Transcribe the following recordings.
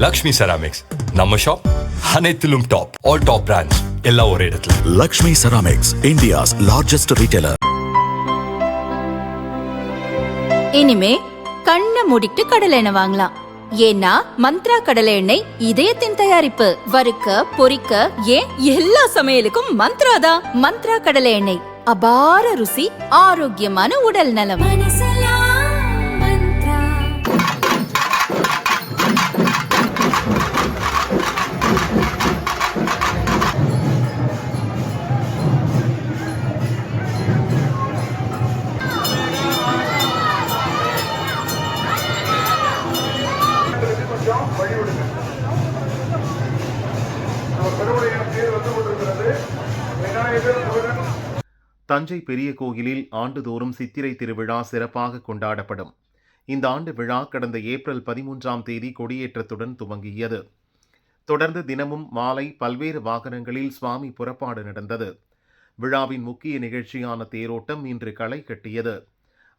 Lakshmi ceramics நம்ம shop அனைத்திலும் top. All top brands எல்லாம் ஒரே இடத்துல. Lakshmi ceramics, India's largest retailer. இனிமே கண்ணை மூடிட்டு கடலை எண்ணெய் வாங்கலாம். ஏன்னா மந்த்ரா கடலை எண்ணெய் இதயத்தின் தயாரிப்பு. வறுக்க பொரிக்க ஏன் எல்லா சமையலுக்கும் மந்த்ரா தான். மந்த்ரா கடலை எண்ணெய், அபார ருசி, ஆரோக்கியமான உடல் நலம். தஞ்சை பெரிய கோயிலில் ஆண்டுதோறும் சித்திரை திருவிழா சிறப்பாக கொண்டாடப்படும். இந்த ஆண்டு விழா கடந்த ஏப்ரல் 13ஆம் தேதி கொடியேற்றத்துடன் துவங்கியது. தொடர்ந்து தினமும் மாலை பல்வேறு வாகனங்களில் சுவாமி புறப்பாடு நடந்தது. விழாவின் முக்கிய நிகழ்ச்சியான தேரோட்டம் இன்று களை கட்டியது.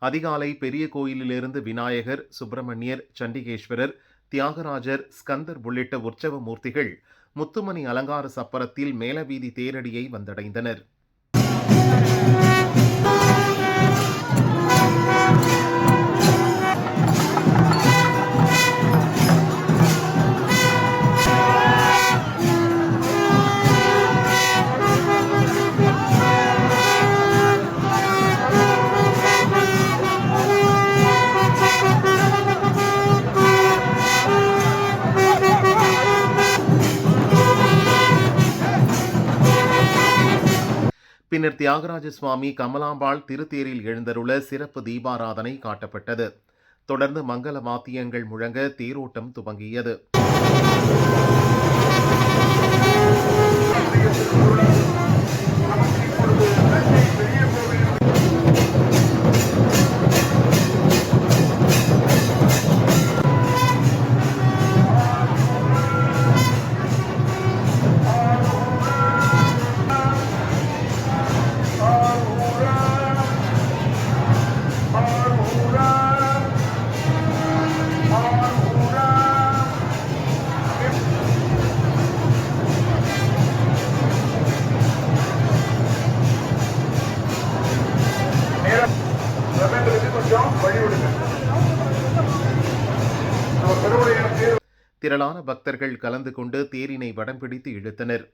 அதிகாலை பெரிய கோயிலிலிருந்து விநாயகர், சுப்பிரமணியர், சண்டிகேஸ்வரர், தியாகராஜர், ஸ்கந்தர் உள்ளிட்ட உற்சவ மூர்த்திகள் முத்துமணி அலங்கார சப்பரத்தில் மேலவீதி தேரடியை வந்தடைந்தனர். பின்னர் தியாகராஜ சுவாமி கமலாம்பாள் திருத்தேரில் எழுந்தருள சிறப்பு தீபாராதனை காட்டப்பட்டது. தொடர்ந்து மங்கள வாத்தியங்கள் முழங்க தேரோட்டம் துவங்கியது. திரளான பக்தர்கள் கலந்து கொண்டு தேரினை வடம் பிடித்து இழுத்தனர்.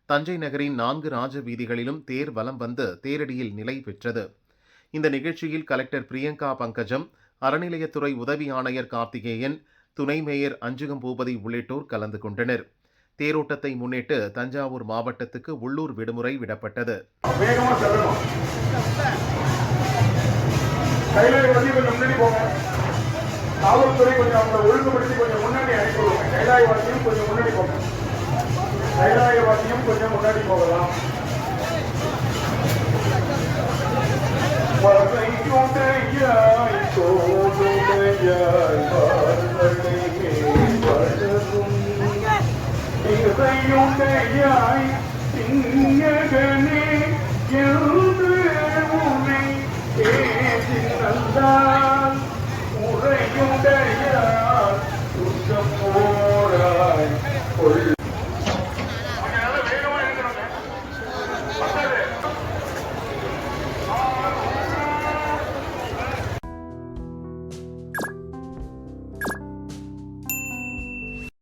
தஞ்சை நகரின் 4 ராஜ வீதிகளிலும் தேர் வலம் வந்து தேரடியில் நிலை பெற்றது. இந்த நிகழ்ச்சியில் கலெக்டர் பிரியங்கா பங்கஜம், அறநிலையத்துறை உதவி ஆணையர் கார்த்திகேயன், துணை மேயர் அஞ்சுகம் பூபதி உள்ளிட்டோர் கலந்து கொண்டனர். தேரோட்டத்தை முன்னிட்டு தஞ்சாவூர் மாவட்டத்துக்கு உள்ளூர் விடுமுறை விடப்பட்டது. காவல்துறை கொஞ்சம் அவங்க ஒழுங்குபடுத்தி கொஞ்சம் முன்னாடி அனுப்பிடுவாங்க. கைலாயவாசியும் கொஞ்சம் முன்னாடி போகலாம். கைலாயவாசியும் கொஞ்சம் முன்னாடி போகலாம். உரையுடைய துக்கம் போராய்